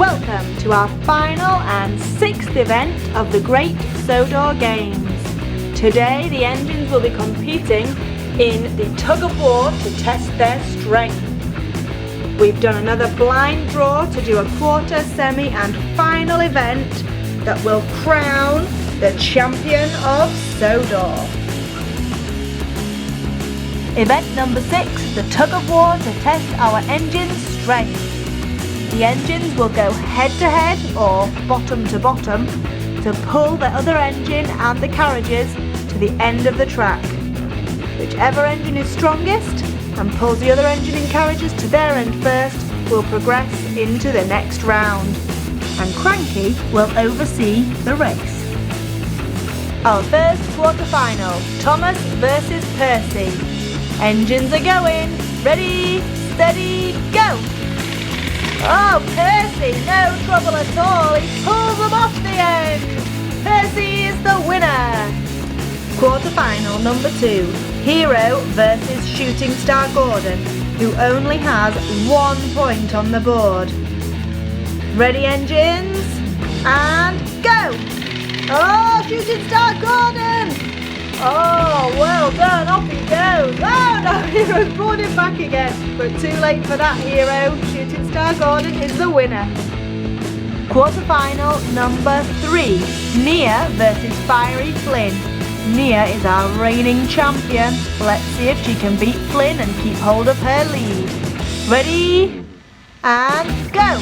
Welcome to our final and sixth event of the Great Sodor Games. Today the engines will be competing in the tug of war to test their strength. We've done another blind draw to do a quarter, semi and final event that will crown the champion of Sodor. Event number 6, the tug of war to test our engine's strength. The engines will go head to head or bottom to bottom to pull the other engine and the carriages to the end of the track. Whichever engine is strongest and pulls the other engine and carriages to their end first will progress into the next round, and Cranky will oversee the race. Our first quarter-final, Thomas versus Percy. Engines are going. Ready, steady, go! Oh, Percy, no trouble at all. He pulls them off the end. Percy is the winner. Quarter-final number 2, Hiro versus Shooting Star Gordon, who only has 1 point on the board. Ready, engines? And go! Oh, Shooting Star Gordon! Oh, well done, off he goes. Oh no, Hiro's brought him back again. But too late for that, Hiro. Shooting Star Gordon is the winner. Quarter-final number 3, Nia versus Fiery Flynne. Nia is our reigning champion. Let's see if she can beat Flynne and keep hold of her lead. Ready? And go!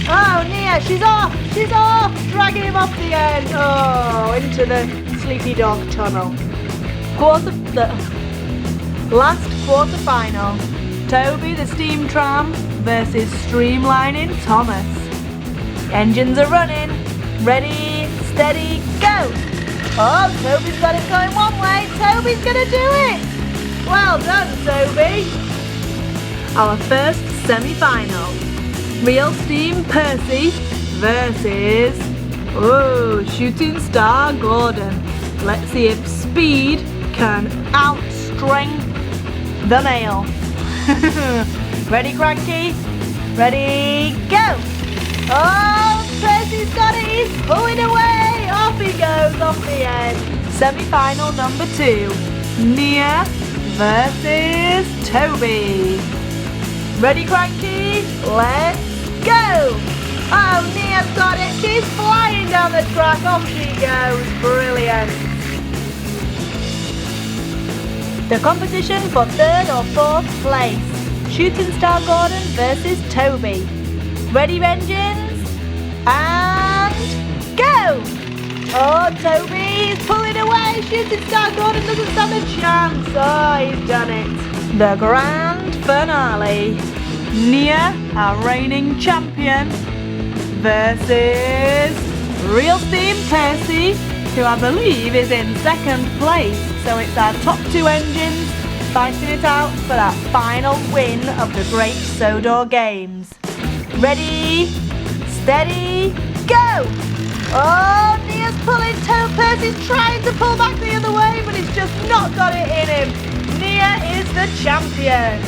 Oh, Nia, she's off! She's off! Dragging him off the end. Oh, into the Sleepy Dog Tunnel. Last quarter-final, Toby the Steam Tram versus Streamlining Thomas. Engines are running. Ready, steady, go! Oh, Toby's got it going one way. Toby's gonna do it! Well done, Toby! Our first semi-final, Real Steam Percy versus Shooting Star Gordon. Let's see if speed can outstrength the male. Ready, Cranky? Ready, go! Oh, Percy's got it, he's pulling away! Off he goes, off the end. Semi-final number 2, Nia versus Toby. Ready, Cranky? Let's go! Oh, Nia's got it, she's flying down the track, off she goes, brilliant. The competition for 3rd or 4th place, Shooting Star Gordon versus Toby. Ready, engines? And go! Oh, Toby's pulling away, Shooting Star Gordon doesn't stand a chance. Oh, he's done it. The grand finale, Nia, our reigning champion, versus Real Steam Percy, who I believe is in 2nd place. So it's our top 2 engines fighting it out for that final win of the Great Sodor Games. Ready, steady, go! Oh, Nia's pulling Percy's trying to pull back the other way, but he's just not got it in him. Nia is the champion.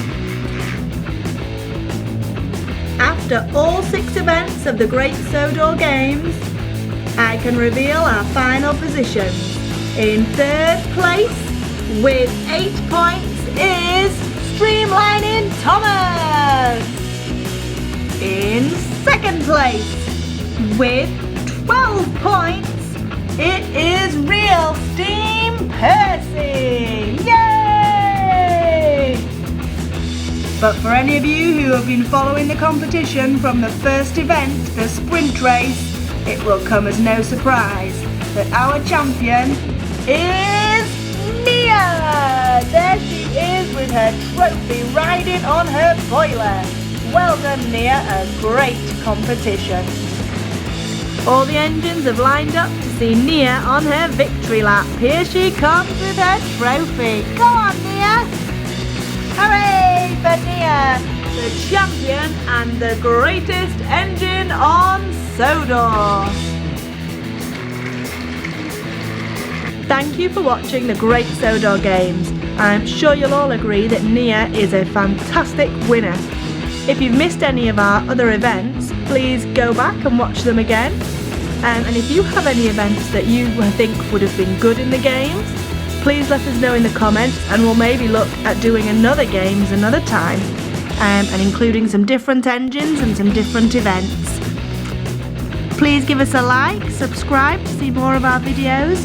After all 6 events of the Great Sodor Games, I can reveal our final positions. In 3rd place, with 8 points, is Streamlining Thomas. In 2nd place, with 12 points, it is Real Steam Percy. Yay! But for any of you who have been following the competition from the first event, the sprint race, it will come as no surprise that our champion is Nia! There she is with her trophy riding on her boiler. Well done, Nia, a great competition. All the engines have lined up to see Nia on her victory lap. Here she comes with her trophy. Go on, Nia! Hooray for Nia, the champion and the greatest engine on Sodor. Thank you for watching the Great Sodor Games. I'm sure you'll all agree that Nia is a fantastic winner. If you've missed any of our other events, please go back and watch them again. And if you have any events that you think would have been good in the games, please let us know in the comments, and we'll maybe look at doing another games another time, and including some different engines and some different events. Please give us a like, subscribe to see more of our videos.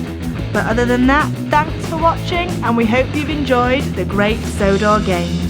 But other than that, thanks for watching, and we hope you've enjoyed the Great Sodor Games.